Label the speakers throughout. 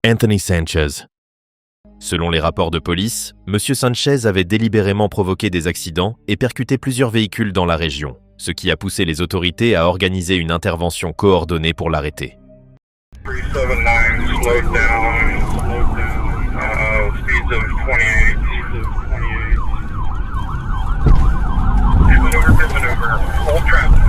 Speaker 1: Anthony Sanchez. Selon les rapports de police, M. Sanchez avait délibérément provoqué des accidents et percuté plusieurs véhicules dans la région, ce qui a poussé les autorités à organiser une intervention coordonnée pour l'arrêter.
Speaker 2: 379, slowed down, speeds of 28. Good maneuver, hold traffic.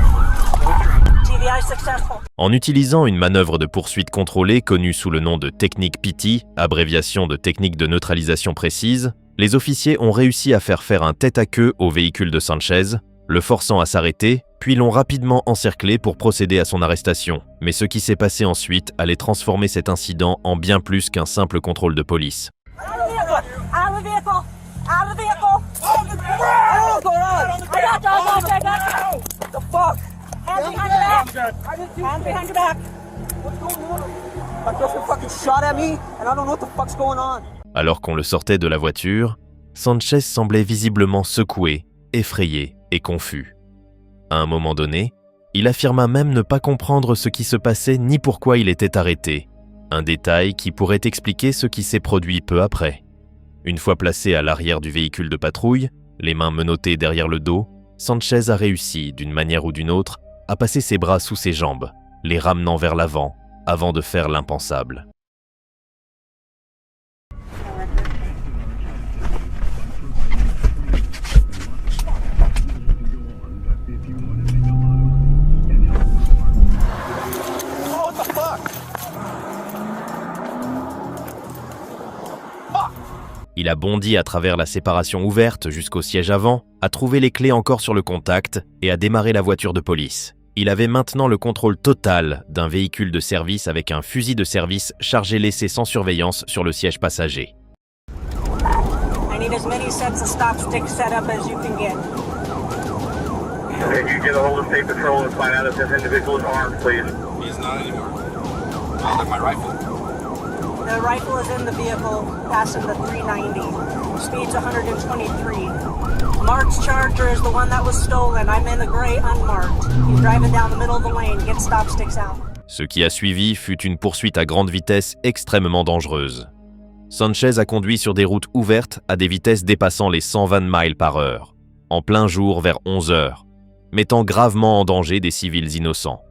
Speaker 3: TVI successful.
Speaker 1: En utilisant une manœuvre de poursuite contrôlée connue sous le nom de technique PT, abréviation de technique de neutralisation précise, les officiers ont réussi à faire un tête-à-queue au véhicule de Sanchez, le forçant à s'arrêter, puis l'ont rapidement encerclé pour procéder à son arrestation. Mais ce qui s'est passé ensuite allait transformer cet incident en bien plus qu'un simple contrôle de police. Alors qu'on le sortait de la voiture, Sanchez semblait visiblement secoué, effrayé et confus. À un moment donné, il affirma même ne pas comprendre ce qui se passait ni pourquoi il était arrêté, un détail qui pourrait expliquer ce qui s'est produit peu après. Une fois placé à l'arrière du véhicule de patrouille, les mains menottées derrière le dos, Sanchez a réussi, d'une manière ou d'une autre, à passer ses bras sous ses jambes, les ramenant vers l'avant, avant de faire l'impensable. Il a bondi à travers la séparation ouverte jusqu'au siège avant, a trouvé les clés encore sur le contact et a démarré la voiture de police. Il avait maintenant le contrôle total d'un véhicule de service avec un fusil de service chargé laissé sans surveillance sur le siège passager.
Speaker 3: I need as many sets of stop sticks set up as you can get.
Speaker 2: Can you get a hold of State Patrol and find out if this individual is armed, please?
Speaker 4: He's not anymore. I have my rifle.
Speaker 3: The rifle is in the vehicle, passing the 390. Speed's 123. Mark's Charger is the one that was stolen. I'm in the gray unmarked. He's driving down the middle of the lane. Get stop sticks out.
Speaker 1: Ce qui a suivi fut une poursuite à grande vitesse extrêmement dangereuse. Sanchez a conduit sur des routes ouvertes à des vitesses dépassant les 120 miles par heure, en plein jour vers 11 heures, mettant gravement en danger des civils innocents.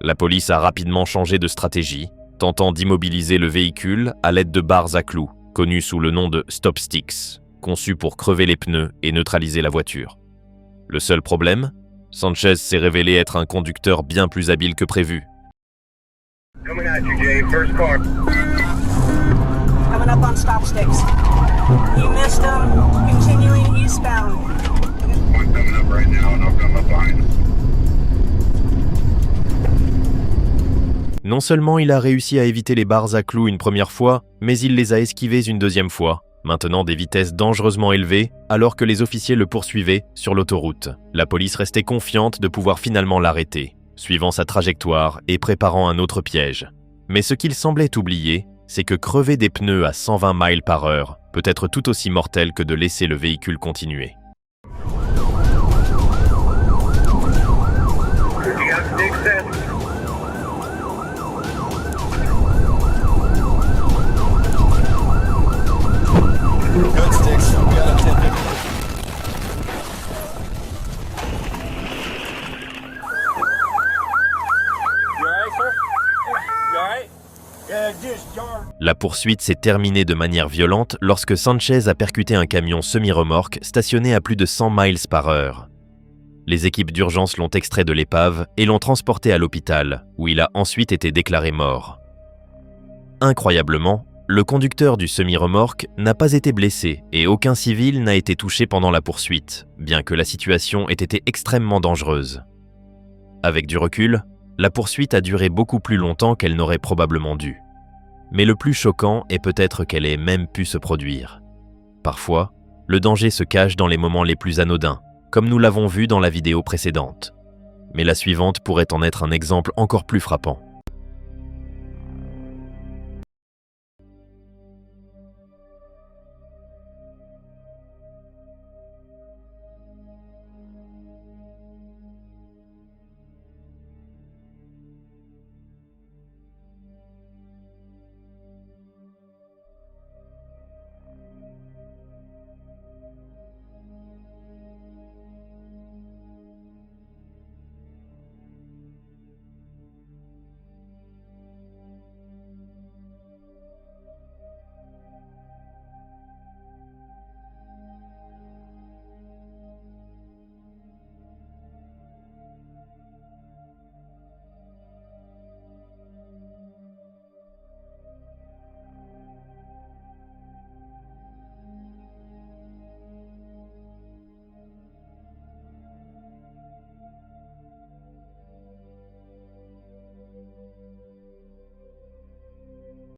Speaker 1: La police a rapidement changé de stratégie, tentant d'immobiliser le véhicule à l'aide de barres à clous, connues sous le nom de stop sticks, conçues pour crever les pneus et neutraliser la voiture. Le seul problème, Sanchez s'est révélé être un conducteur bien plus habile que prévu.
Speaker 2: Coming at you, Jay. First car.
Speaker 3: Coming up on stop sticks. He missed him. Continuing eastbound.
Speaker 2: One coming up right now, and I'll come up behind him.
Speaker 1: Non seulement il a réussi à éviter les barres à clous une première fois, mais il les a esquivées une deuxième fois, maintenant des vitesses dangereusement élevées, alors que les officiers le poursuivaient sur l'autoroute. La police restait confiante de pouvoir finalement l'arrêter, suivant sa trajectoire et préparant un autre piège. Mais ce qu'il semblait oublier, c'est que crever des pneus à 120 miles par heure peut être tout aussi mortel que de laisser le véhicule continuer.
Speaker 2: You got stick set?
Speaker 4: Good sticks. We got a 10-50. You alright, sir? You alright? Yeah, just jar.
Speaker 1: La poursuite s'est terminée de manière violente lorsque Sanchez a percuté un camion semi-remorque stationné à plus de 100 miles par heure. Les équipes d'urgence l'ont extrait de l'épave et l'ont transporté à l'hôpital, où il a ensuite été déclaré mort. Incroyablement, le conducteur du semi-remorque n'a pas été blessé et aucun civil n'a été touché pendant la poursuite, bien que la situation ait été extrêmement dangereuse. Avec du recul, la poursuite a duré beaucoup plus longtemps qu'elle n'aurait probablement dû. Mais le plus choquant est peut-être qu'elle ait même pu se produire. Parfois, le danger se cache dans les moments les plus anodins, comme nous l'avons vu dans la vidéo précédente. Mais la suivante pourrait en être un exemple encore plus frappant.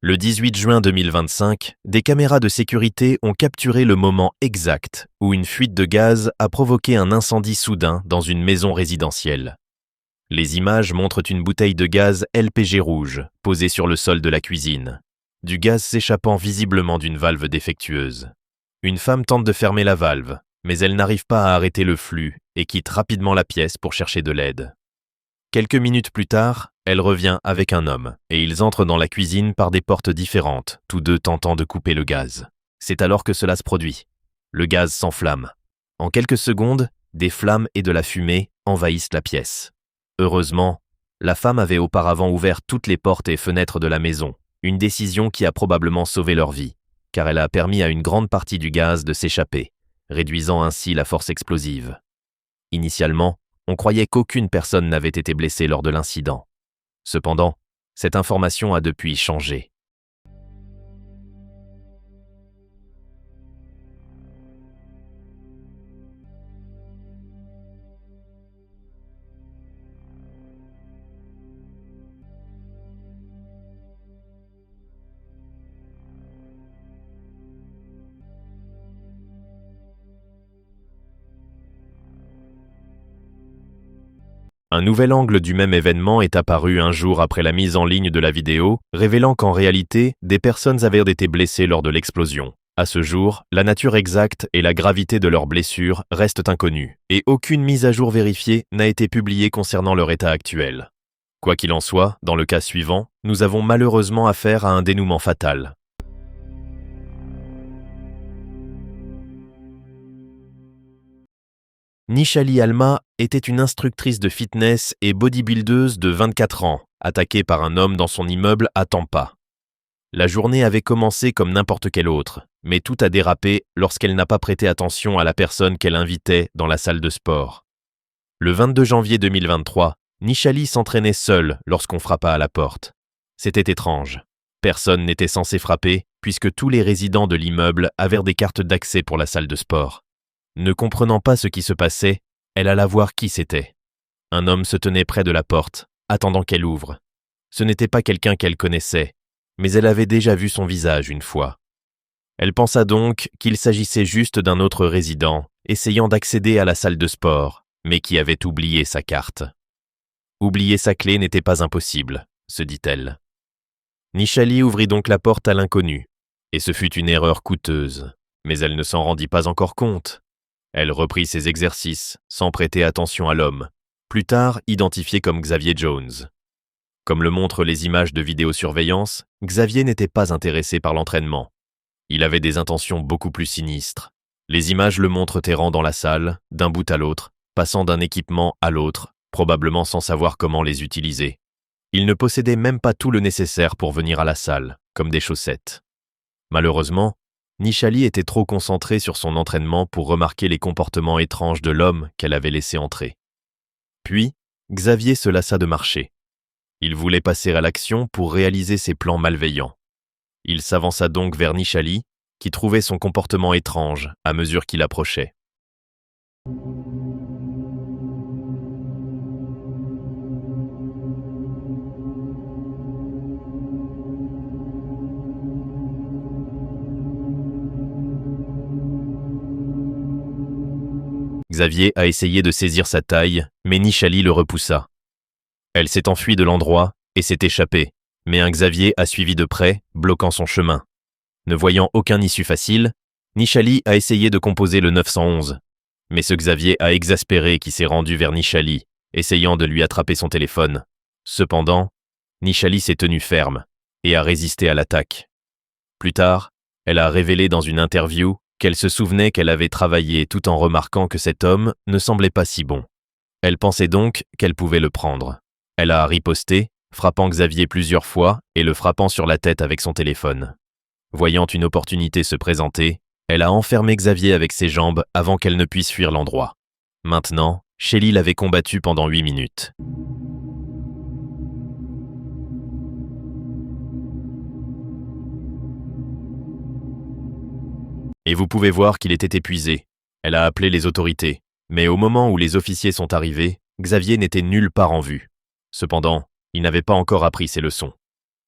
Speaker 1: Le 18 juin 2025, des caméras de sécurité ont capturé le moment exact où une fuite de gaz a provoqué un incendie soudain dans une maison résidentielle. Les images montrent une bouteille de gaz LPG rouge posée sur le sol de la cuisine, du gaz s'échappant visiblement d'une valve défectueuse. Une femme tente de fermer la valve, mais elle n'arrive pas à arrêter le flux et quitte rapidement la pièce pour chercher de l'aide. Quelques minutes plus tard, elle revient avec un homme et ils entrent dans la cuisine par des portes différentes, tous deux tentant de couper le gaz. C'est alors que cela se produit. Le gaz s'enflamme. En quelques secondes, des flammes et de la fumée envahissent la pièce. Heureusement, la femme avait auparavant ouvert toutes les portes et fenêtres de la maison, une décision qui a probablement sauvé leur vie, car elle a permis à une grande partie du gaz de s'échapper, réduisant ainsi la force explosive. Initialement, on croyait qu'aucune personne n'avait été blessée lors de l'incident. Cependant, cette information a depuis changé. Un nouvel angle du même événement est apparu un jour après la mise en ligne de la vidéo, révélant qu'en réalité, des personnes avaient été blessées lors de l'explosion. À ce jour, la nature exacte et la gravité de leurs blessures restent inconnues, et aucune mise à jour vérifiée n'a été publiée concernant leur état actuel. Quoi qu'il en soit, dans le cas suivant, nous avons malheureusement affaire à un dénouement fatal. Nishali Alma était une instructrice de fitness et bodybuildeuse de 24 ans, attaquée par un homme dans son immeuble à Tampa. La journée avait commencé comme n'importe quelle autre, mais tout a dérapé lorsqu'elle n'a pas prêté attention à la personne qu'elle invitait dans la salle de sport. Le 22 janvier 2023, Nishali s'entraînait seule lorsqu'on frappa à la porte. C'était étrange. Personne n'était censé frapper puisque tous les résidents de l'immeuble avaient des cartes d'accès pour la salle de sport. Ne comprenant pas ce qui se passait, elle alla voir qui c'était. Un homme se tenait près de la porte, attendant qu'elle ouvre. Ce n'était pas quelqu'un qu'elle connaissait, mais elle avait déjà vu son visage une fois. Elle pensa donc qu'il s'agissait juste d'un autre résident, essayant d'accéder à la salle de sport, mais qui avait oublié sa carte. Oublier sa clé n'était pas impossible, se dit-elle. Nishali ouvrit donc la porte à l'inconnu, et ce fut une erreur coûteuse, mais elle ne s'en rendit pas encore compte. Elle reprit ses exercices, sans prêter attention à l'homme, plus tard identifié comme Xavier Jones. Comme le montrent les images de vidéosurveillance, Xavier n'était pas intéressé par l'entraînement. Il avait des intentions beaucoup plus sinistres. Les images le montrent errant dans la salle, d'un bout à l'autre, passant d'un équipement à l'autre, probablement sans savoir comment les utiliser. Il ne possédait même pas tout le nécessaire pour venir à la salle, comme des chaussettes. Malheureusement, Nishali était trop concentrée sur son entraînement pour remarquer les comportements étranges de l'homme qu'elle avait laissé entrer. Puis, Xavier se lassa de marcher. Il voulait passer à l'action pour réaliser ses plans malveillants. Il s'avança donc vers Nishali, qui trouvait son comportement étrange à mesure qu'il approchait. Xavier a essayé de saisir sa taille, mais Nishali le repoussa. Elle s'est enfuie de l'endroit et s'est échappée, mais un Xavier a suivi de près, bloquant son chemin. Ne voyant aucun issue facile, Nishali a essayé de composer le 911. Mais ce Xavier a exaspéré qui s'est rendu vers Nishali, essayant de lui attraper son téléphone. Cependant, Nishali s'est tenue ferme et a résisté à l'attaque. Plus tard, Elle a révélé dans une interview qu'elle se souvenait qu'elle avait travaillé tout en remarquant que cet homme ne semblait pas si bon. Elle pensait donc qu'elle pouvait le prendre. Elle a riposté, frappant Xavier plusieurs fois et le frappant sur la tête avec son téléphone. Voyant une opportunité se présenter, elle a enfermé Xavier avec ses jambes avant qu'elle ne puisse fuir l'endroit. Maintenant, Shelly l'avait combattu pendant 8 minutes. Et vous pouvez voir qu'il était épuisé. Elle a appelé les autorités, mais au moment où les officiers sont arrivés, Xavier n'était nulle part en vue. Cependant, il n'avait pas encore appris ses leçons.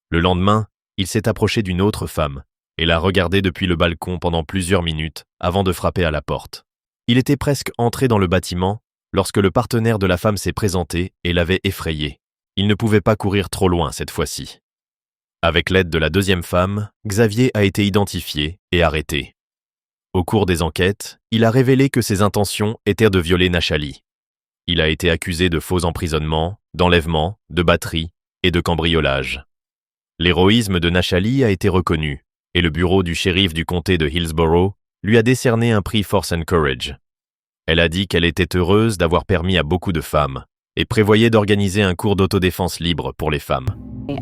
Speaker 1: Le lendemain, il s'est approché d'une autre femme et l'a regardée depuis le balcon pendant plusieurs minutes avant de frapper à la porte. Il était presque entré dans le bâtiment lorsque le partenaire de la femme s'est présenté et l'avait effrayé. Il ne pouvait pas courir trop loin cette fois-ci. Avec l'aide de la deuxième femme, Xavier a été identifié et arrêté. Au cours des enquêtes, il a révélé que ses intentions étaient de violer Nachali. Il a été accusé de faux emprisonnement, d'enlèvement, de batterie et de cambriolage. L'héroïsme de Nachali a été reconnu et le bureau du shérif du comté de Hillsborough lui a décerné un prix Force and Courage. Elle a dit qu'elle était heureuse d'avoir permis à beaucoup de femmes et prévoyait d'organiser un cours d'autodéfense libre pour les femmes.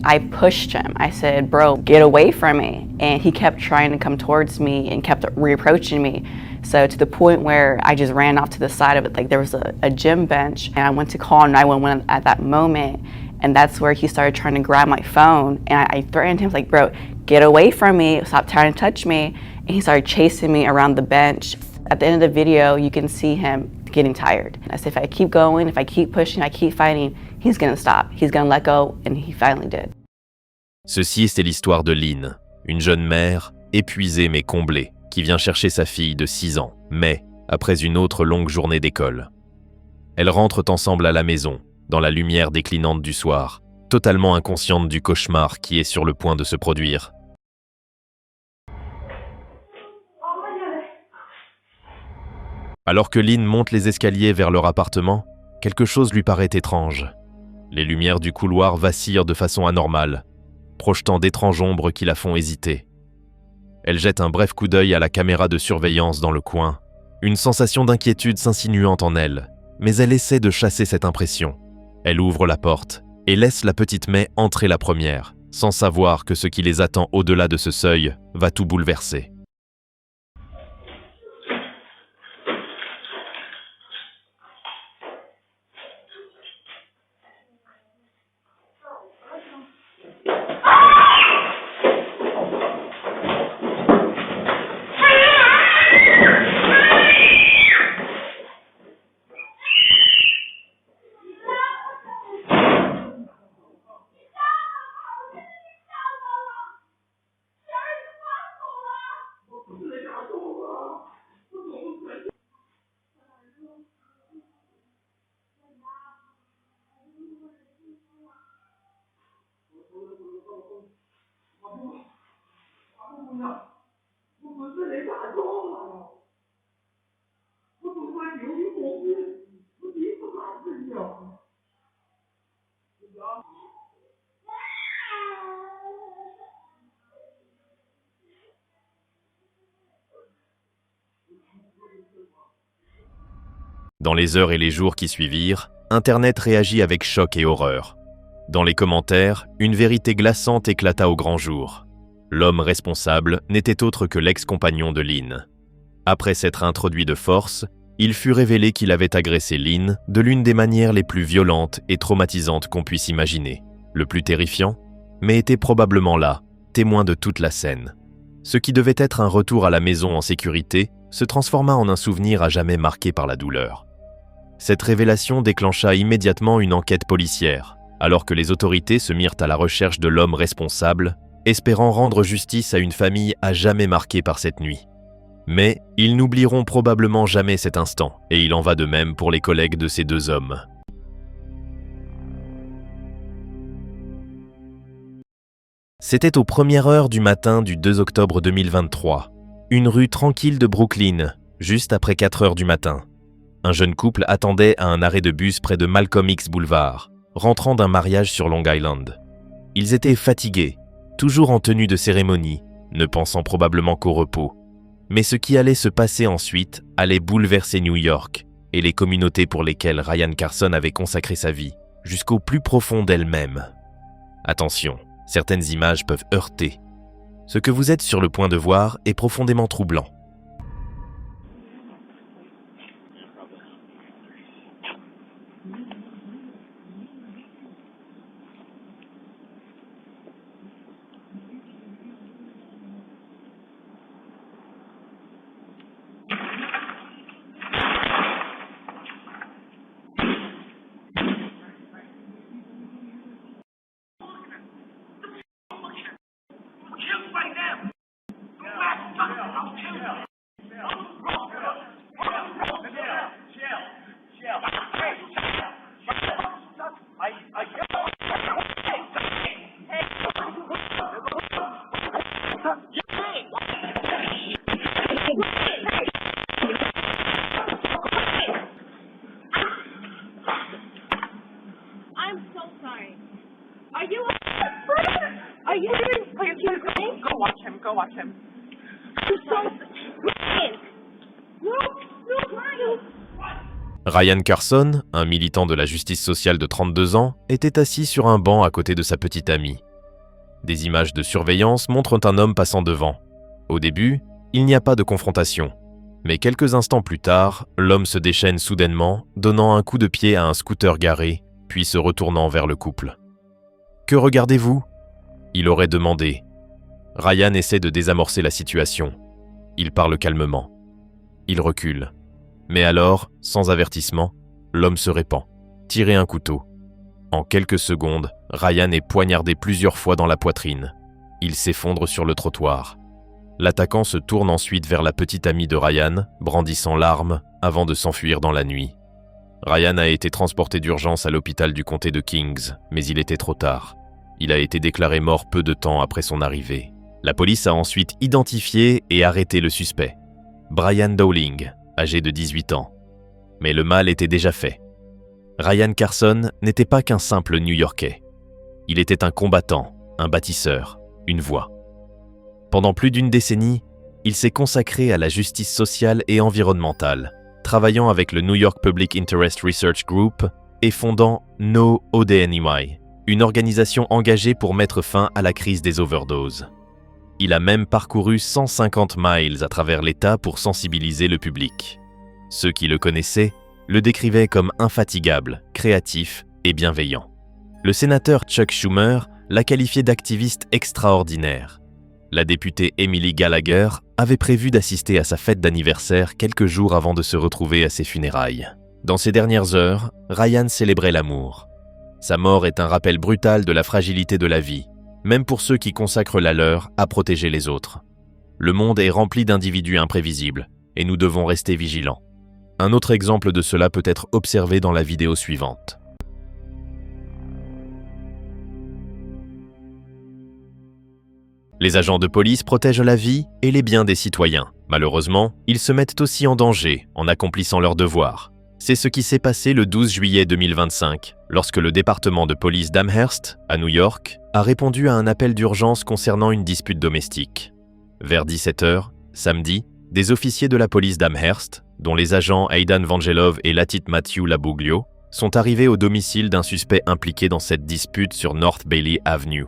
Speaker 5: I pushed him. I said, bro, get away from me. And he kept trying to come towards me and kept reapproaching me. So to the point where I just ran off to the side of it. Like there was a gym bench and I went to call 911 at that moment. And that's where he started trying to grab my phone. And I threatened him like, bro, get away from me. Stop trying to touch me. And he started chasing me around the bench. At the end of the video, you can see him getting tired. I said, if I keep going, if I keep pushing, I keep fighting, he's gonna stop. He's gonna let go, and he finally did.
Speaker 1: Ceci, c'est l'histoire de Lynn, une jeune mère, épuisée mais comblée, qui vient chercher sa fille de 6 ans, mais après une autre longue journée d'école. Elles rentrent ensemble à la maison, dans la lumière déclinante du soir, totalement inconscientes du cauchemar qui est sur le point de se produire. Alors que Lynn monte les escaliers vers leur appartement, quelque chose lui paraît étrange. Les lumières du couloir vacillent de façon anormale, projetant d'étranges ombres qui la font hésiter. Elle jette un bref coup d'œil à la caméra de surveillance dans le coin, une sensation d'inquiétude s'insinuant en elle, mais elle essaie de chasser cette impression. Elle ouvre la porte et laisse la petite May entrer la première, sans savoir que ce qui les attend au-delà de ce seuil va tout bouleverser. Dans les heures et les jours qui suivirent, Internet réagit avec choc et horreur. Dans les commentaires, une vérité glaçante éclata au grand jour. L'homme responsable n'était autre que l'ex-compagnon de Lynn. Après s'être introduit de force, il fut révélé qu'il avait agressé Lynn de l'une des manières les plus violentes et traumatisantes qu'on puisse imaginer. Le plus terrifiant, mais était probablement là, témoin de toute la scène. Ce qui devait être un retour à la maison en sécurité se transforma en un souvenir à jamais marqué par la douleur. Cette révélation déclencha immédiatement une enquête policière, alors que les autorités se mirent à la recherche de l'homme responsable, espérant rendre justice à une famille à jamais marquée par cette nuit. Mais ils n'oublieront probablement jamais cet instant, et il en va de même pour les collègues de ces deux hommes. C'était aux premières heures du matin du 2 octobre 2023, une rue tranquille de Brooklyn, juste après 4 heures du matin. Un jeune couple attendait à un arrêt de bus près de Malcolm X Boulevard, rentrant d'un mariage sur Long Island. Ils étaient fatigués, toujours en tenue de cérémonie, ne pensant probablement qu'au repos. Mais ce qui allait se passer ensuite allait bouleverser New York et les communautés pour lesquelles Ryan Carson avait consacré sa vie, jusqu'au plus profond d'elle-même. Attention, certaines images peuvent heurter. Ce que vous êtes sur le point de voir est profondément troublant.
Speaker 6: I'm so sorry. Are you okay? Go watch him. I'm so Ryan. No, Ryan.
Speaker 1: Ryan Carson, un militant de la justice sociale de 32 ans, était assis sur un banc à côté de sa petite amie. Des images de surveillance montrent un homme passant devant. Au début, il n'y a pas de confrontation. Mais quelques instants plus tard, l'homme se déchaîne soudainement, donnant un coup de pied à un scooter garé, puis se retournant vers le couple. « Que regardez-vous » il aurait demandé. Ryan essaie de désamorcer la situation. Il parle calmement. Il recule. Mais alors, sans avertissement, l'homme se répand, tirer un couteau. En quelques secondes, Ryan est poignardé plusieurs fois dans la poitrine. Il s'effondre sur le trottoir. L'attaquant se tourne ensuite vers la petite amie de Ryan, brandissant l'arme, avant de s'enfuir dans la nuit. Ryan a été transporté d'urgence à l'hôpital du comté de Kings, mais il était trop tard. Il a été déclaré mort peu de temps après son arrivée. La police a ensuite identifié et arrêté le suspect, Brian Dowling, âgé de 18 ans. Mais le mal était déjà fait. Ryan Carson n'était pas qu'un simple New-Yorkais. Il était un combattant, un bâtisseur, une voix. Pendant plus d'une décennie, il s'est consacré à la justice sociale et environnementale, travaillant avec le New York Public Interest Research Group et fondant No ODNY, une organisation engagée pour mettre fin à la crise des overdoses. Il a même parcouru 150 miles à travers l'État pour sensibiliser le public. Ceux qui le connaissaient le décrivaient comme infatigable, créatif et bienveillant. Le sénateur Chuck Schumer l'a qualifié d'activiste extraordinaire. La députée Emily Gallagher avait prévu d'assister à sa fête d'anniversaire quelques jours avant de se retrouver à ses funérailles. Dans ces dernières heures, Ryan célébrait l'amour. Sa mort est un rappel brutal de la fragilité de la vie, même pour ceux qui consacrent la leur à protéger les autres. Le monde est rempli d'individus imprévisibles, et nous devons rester vigilants. Un autre exemple de cela peut être observé dans la vidéo suivante. Les agents de police protègent la vie et les biens des citoyens. Malheureusement, ils se mettent aussi en danger en accomplissant leurs devoirs. C'est ce qui s'est passé le 12 juillet 2025, lorsque le département de police d'Amherst, à New York, a répondu à un appel d'urgence concernant une dispute domestique. Vers 17h, samedi, des officiers de la police d'Amherst, dont les agents Aidan Vangelov et Latit Matthew Labuglio, sont arrivés au domicile d'un suspect impliqué dans cette dispute sur North Bailey Avenue.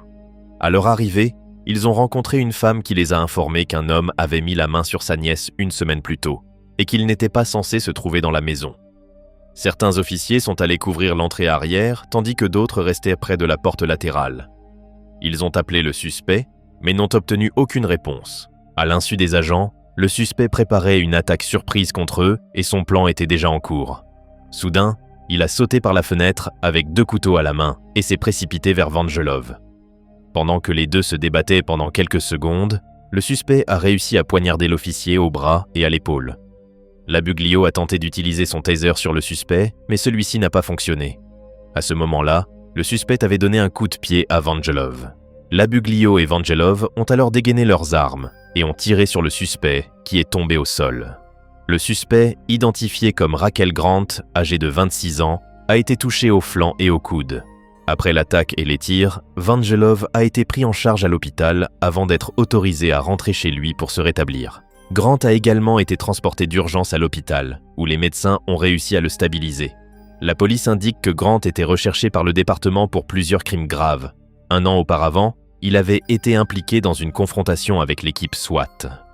Speaker 1: À leur arrivée, ils ont rencontré une femme qui les a informés qu'un homme avait mis la main sur sa nièce une semaine plus tôt et qu'il n'était pas censé se trouver dans la maison. Certains officiers sont allés couvrir l'entrée arrière tandis que d'autres restaient près de la porte latérale. Ils ont appelé le suspect, mais n'ont obtenu aucune réponse. À l'insu des agents, le suspect préparait une attaque surprise contre eux et son plan était déjà en cours. Soudain, il a sauté par la fenêtre avec 2 couteaux à la main et s'est précipité vers Vangelov. Pendant que les deux se débattaient pendant quelques secondes, le suspect a réussi à poignarder l'officier au bras et à l'épaule. Labuglio a tenté d'utiliser son taser sur le suspect, mais celui-ci n'a pas fonctionné. À ce moment-là, le suspect avait donné un coup de pied à Vangelov. Labuglio et Vangelov ont alors dégainé leurs armes et ont tiré sur le suspect, qui est tombé au sol. Le suspect, identifié comme Raquel Grant, âgé de 26 ans, a été touché au flanc et au coude. Après l'attaque et les tirs, Vangelov a été pris en charge à l'hôpital avant d'être autorisé à rentrer chez lui pour se rétablir. Grant a également été transporté d'urgence à l'hôpital, où les médecins ont réussi à le stabiliser. La police indique que Grant était recherché par le département pour plusieurs crimes graves. 1 an auparavant, il avait été impliqué dans une confrontation avec l'équipe SWAT.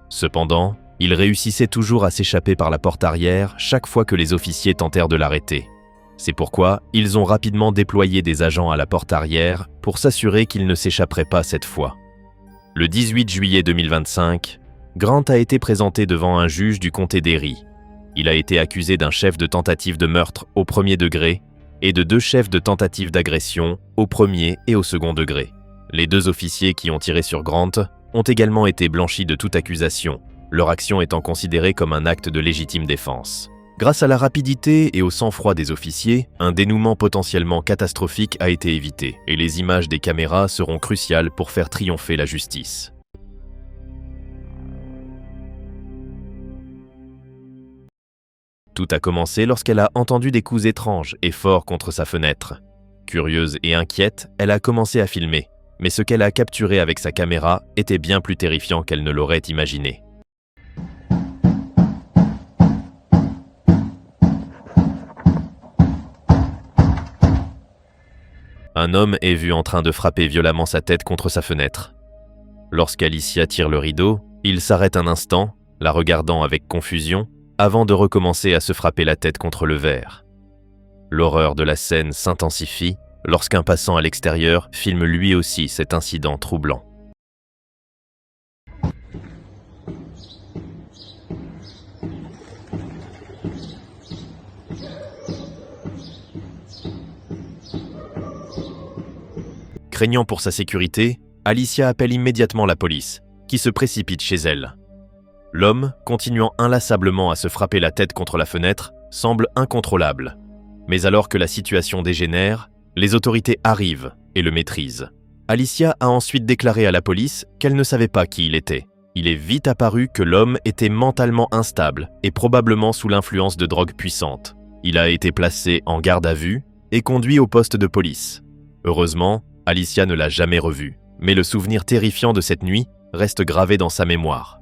Speaker 1: Cependant, il réussissait toujours à s'échapper par la porte arrière chaque fois que les officiers tentèrent de l'arrêter. C'est pourquoi ils ont rapidement déployé des agents à la porte arrière pour s'assurer qu'il ne s'échapperait pas cette fois. Le 18 juillet 2025, Grant a été présenté devant un juge du comté d'Erie. Il a été accusé d'un chef de tentative de meurtre au premier degré et de 2 chefs de tentative d'agression au premier et au second degré. Les 2 officiers qui ont tiré sur Grant ont également été blanchis de toute accusation, leur action étant considérée comme un acte de légitime défense. Grâce à la rapidité et au sang-froid des officiers, un dénouement potentiellement catastrophique a été évité et les images des caméras seront cruciales pour faire triompher la justice. Tout a commencé lorsqu'elle a entendu des coups étranges et forts contre sa fenêtre. Curieuse et inquiète, elle a commencé à filmer, mais ce qu'elle a capturé avec sa caméra était bien plus terrifiant qu'elle ne l'aurait imaginé. Un homme est vu en train de frapper violemment sa tête contre sa fenêtre. Lorsqu'Alicia tire le rideau, il s'arrête un instant, la regardant avec confusion, avant de recommencer à se frapper la tête contre le verre. L'horreur de la scène s'intensifie lorsqu'un passant à l'extérieur filme lui aussi cet incident troublant. Craignant pour sa sécurité, Alicia appelle immédiatement la police, qui se précipite chez elle. L'homme, continuant inlassablement à se frapper la tête contre la fenêtre, semble incontrôlable. Mais alors que la situation dégénère, les autorités arrivent et le maîtrisent. Alicia a ensuite déclaré à la police qu'elle ne savait pas qui il était. Il est vite apparu que l'homme était mentalement instable et probablement sous l'influence de drogues puissantes. Il a été placé en garde à vue et conduit au poste de police. Heureusement, Alicia ne l'a jamais revu, mais le souvenir terrifiant de cette nuit reste gravé dans sa mémoire.